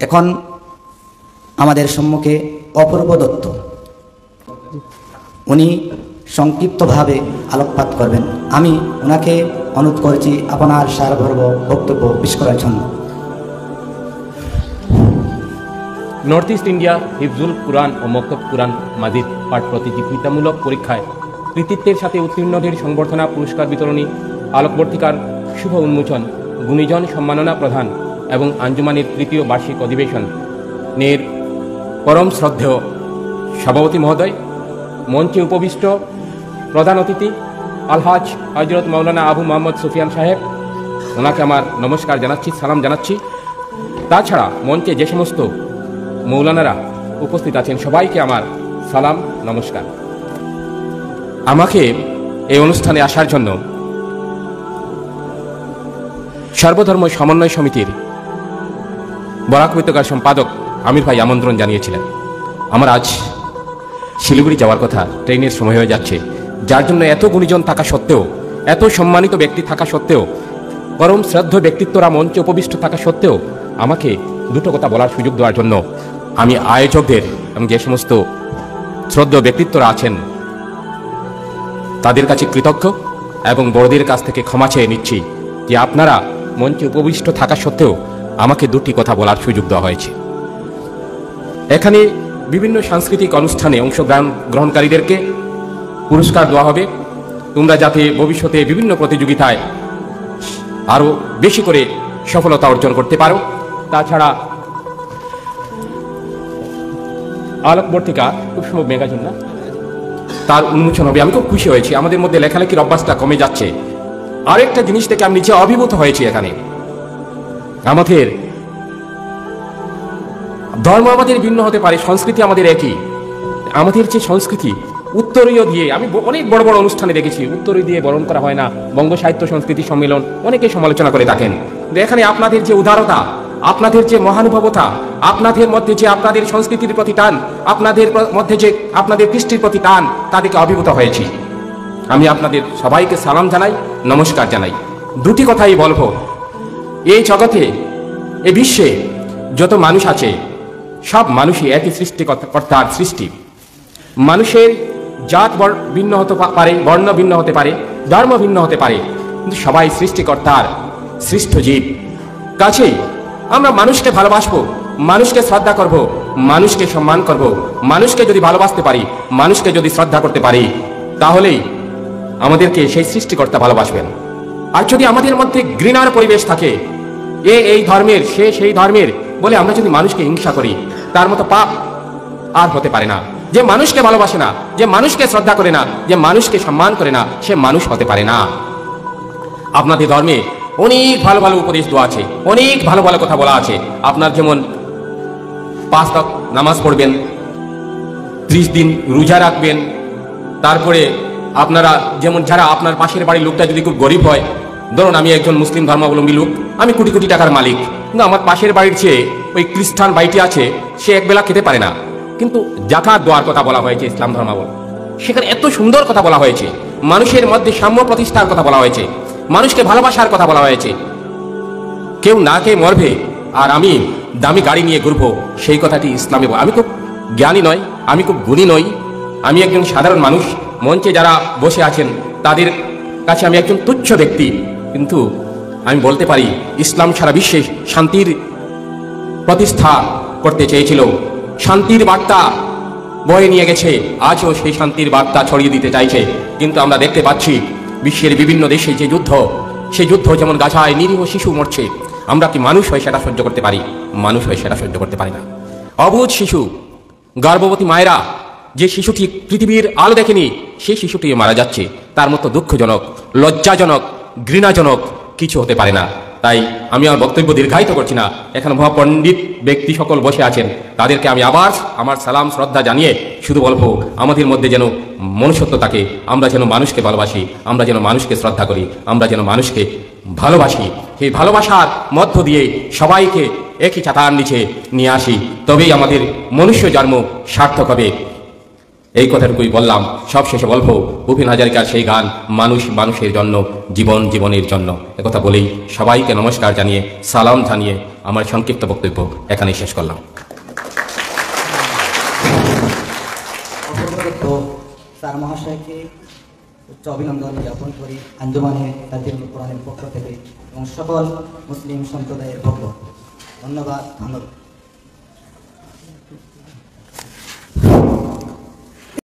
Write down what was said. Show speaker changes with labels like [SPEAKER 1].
[SPEAKER 1] এখন আমাদের সম্মুখে অপূর্ব দত্ত, উনি সংক্ষিপ্তভাবে আলোকপাত করবেন। আমি ওনাকে অনুরোধ করছি আপনার সারভর্ম বক্তব্য পেশ করার জন্য।
[SPEAKER 2] নর্থ ইস্ট ইন্ডিয়া হিফজুল কুরআন ও মক্তব কুরআন মাজিদ পাঠ প্রতিযোগিতামূলক পরীক্ষায় কৃতিত্বের সাথে উত্তীর্ণদের সংবর্ধনা পুরস্কার বিতরণী, আলোকবর্তিকার শুভ উন্মোচন, গুণীজন সম্মাননা প্রদান এবং আঞ্জুমানের তৃতীয় বার্ষিক অধিবেশনের পরম শ্রদ্ধেয় সভাপতি মহোদয়, মঞ্চে উপবিষ্ট প্রধান অতিথি আলহাজ হযরত মাওলানা আবু মোহাম্মদ সুফিয়ান সাহেব, ওনাকে আমার নমস্কার জানাচ্ছি, সালাম জানাচ্ছি। তাছাড়া মঞ্চে যে সমস্ত মৌলানারা উপস্থিত আছেন সবাইকে আমার সালাম নমস্কার। আমাকে এই অনুষ্ঠানে আসার জন্য সর্বধর্ম সমন্বয় সমিতির বরাক উপত্যকার সম্পাদক আমির ভাই আমন্ত্রণ জানিয়েছিলেন। আমার আজ শিলিগুড়ি যাওয়ার কথা, ট্রেনের সময় হয়ে যাচ্ছে, যার জন্য এত গুণীজন থাকা সত্ত্বেও, এত সম্মানিত ব্যক্তি থাকা সত্ত্বেও, পরম শ্রদ্ধ ব্যক্তিত্বরা মঞ্চে উপবিষ্ট থাকা সত্ত্বেও আমাকে দুটো কথা বলার সুযোগ দেওয়ার জন্য আমি আয়োজকদের এবং যে সমস্ত শ্রদ্ধেয় ব্যক্তিত্বরা আছেন তাদের কাছে কৃতজ্ঞ এবং বড়দের কাছ থেকে ক্ষমা চেয়ে নিচ্ছি যে আপনারা মঞ্চে উপবিষ্ট থাকা সত্ত্বেও আমাকে দুটি কথা বলার সুযোগ দেওয়া হয়েছে। এখানে বিভিন্ন সাংস্কৃতিক অনুষ্ঠানে অংশগ্রহণকারীদেরকে পুরস্কার দেওয়া হবে, তোমরা যাতে ভবিষ্যতে বিভিন্ন প্রতিযোগিতায় আরও বেশি করে সফলতা অর্জন করতে পারো। তাছাড়া আলোকবর্তিকা খুব সম্ভব ম্যাগাজিন না, তার উন্মোচন হবে। আমি খুব খুশি হয়েছি, আমাদের মধ্যে লেখালেখির অভ্যাসটা কমে যাচ্ছে। আরেকটা জিনিস থেকে আমি নিজে অভিভূত হয়েছি, এখানে আমাদের ধর্ম আমাদের ভিন্ন হতে পারে, সংস্কৃতি আমাদের একই। আমাদের যে সংস্কৃতি উত্তরীয় দিয়ে আমি অনেক বড় বড় অনুষ্ঠানে দেখেছি, উত্তরীয় দিয়ে বরণ করা হয় না। বঙ্গ সাহিত্য সংস্কৃতি সম্মেলন অনেকে সমালোচনা করে থাকেন, কিন্তু এখানে আপনাদের যে উদারতা, আপনাদের যে মহানুভবতা, আপনাদের মধ্যে যে আপনাদের সংস্কৃতির প্রতি টান, আপনাদের মধ্যে যে আপনাদের কৃষ্টির প্রতি টান, তাদেরকে অভিভূত হয়েছি। আমি আপনাদের সবাইকে সালাম জানাই, নমস্কার জানাই। দুটি কথাই বলবো, এই জগতে, এই বিশ্বে যত মানুষ আছে সব মানুষই একই সৃষ্টিকর্তার সৃষ্টি। মানুষের জাত ভিন্ন হতে পারে, বর্ণ ভিন্ন হতে পারে, ধর্ম ভিন্ন হতে পারে, কিন্তু সবাই সৃষ্টিকর্তার সৃষ্ট জীব। কাছেই আমরা মানুষকে ভালোবাসবো, মানুষকে শ্রদ্ধা করব, মানুষকে সম্মান করব। মানুষকে যদি ভালোবাসতে পারি, মানুষকে যদি শ্রদ্ধা করতে পারি, তাহলেই আমাদেরকে সেই সৃষ্টিকর্তা ভালোবাসবেন। আর যদি আমাদের মধ্যে ঘৃণার পরিবেশ থাকে, এই ধর্মের, সে সেই ধর্মের বলে আমরা যদি মানুষকে হিংসা করি, তার মতো পাপ আর হতে পারে না। যে মানুষকে ভালোবাসে না, যে মানুষকে শ্রদ্ধা করে না, যে মানুষকে সম্মান করে না, সে মানুষ হতে পারে না। আপনাদের ধর্মে অনেক ভালো ভালো উপদেশ দেওয়া আছে, অনেক ভালো ভালো কথা বলা আছে। আপনার যেমন 5 ওয়াক্ত নামাজ পড়বেন, 30 দিন রোজা রাখবেন, তারপরে আপনারা যেমন যারা আপনার পাশের বাড়ির লোকটা যদি খুব গরিব হয়, ধরুন আমি একজন মুসলিম ধর্মাবলম্বী লোক, আমি কোটি কোটি টাকার মালিক, কিন্তু আমার পাশের বাড়ির চেয়ে ওই খ্রিস্টান ভাইটি আছে, সে একবেলা খেতে পারে না, কিন্তু যাকাত দেওয়ার কথা বলা হয়েছে ইসলাম ধর্মাবলম্বী। সেখানে এত সুন্দর কথা বলা হয়েছে, মানুষের মধ্যে সাম্য প্রতিষ্ঠার কথা বলা হয়েছে, মানুষকে ভালোবাসার কথা বলা হয়েছে। কেউ না খেয়ে মরবে আর আমি দামি গাড়ি নিয়ে ঘুরবো, সেই কথাটি ইসলামে। আমি খুব জ্ঞানী নই, আমি খুব গুণী নই, আমি একজন সাধারণ মানুষ। মঞ্চে যারা বসে আছেন তাদের কাছে আমি একজন তুচ্ছ ব্যক্তি, কিন্তু আমি বলতে পারি ইসলাম সারা বিশ্বে শান্তির প্রতিষ্ঠা করতে চেয়েছিল, শান্তির বার্তা বয়ে নিয়ে গেছে, আজও সেই শান্তির বার্তা ছড়িয়ে দিতে চাইছে। কিন্তু আমরা দেখতে পাচ্ছি বিশ্বের বিভিন্ন দেশে যে যুদ্ধ, সেই যুদ্ধ যেমন গাজায় নিরীহ শিশু মরছে, আমরা কি মানুষ হয়ে সেটা সহ্য করতে পারি? মানুষ হয়ে সেটা সহ্য করতে পারি না। অবুঝ শিশু, গর্ভবতী মায়েরা, যে শিশুটি পৃথিবীর আলো দেখেনি, সেই শিশুটি মারা যাচ্ছে, তার মতো দুঃখজনক, লজ্জাজনক, ঘৃণাজনক কিছু হতে পারে না। তাই আমি আমার বক্তব্য দীর্ঘায়িত করছি না। এখানে মহাপণ্ডিত ব্যক্তি সকল বসে আছেন, তাদেরকে আমি আবার আমার সালাম শ্রদ্ধা জানিয়ে শুধু বলবো, আমাদের মধ্যে যেন মনুষ্যত্ব থাকে, আমরা যেন মানুষকে ভালোবাসি, আমরা যেন মানুষকে শ্রদ্ধা করি, আমরা যেন মানুষকে ভালোবাসি। সেই ভালোবাসার মধ্য দিয়ে সবাইকে একই ছাতার নিচে নিয়ে আসি, তবেই আমাদের মনুষ্য জন্ম সার্থক হবে। এই কথাটুকুই বললাম। সব শেষে বলবো, ভূপেন হাজারিকার সেই গান, মানুষ মানুষের জন্য, জীবন জীবনের জন্য। একথা বলেই সবাইকে নমস্কার জানিয়ে, সালাম জানিয়ে আমার সংক্ষিপ্ত বক্তব্য এখানেই শেষ করলাম।
[SPEAKER 1] তো স্যার মহাশয়কে উচ্চ অভিনন্দন জ্ঞাপন করি আঞ্জুমানে তাজিমুল কোরআনের পক্ষ থেকে এবং সকল মুসলিম সম্প্রদায়ের পক্ষ। ধন্যবাদ।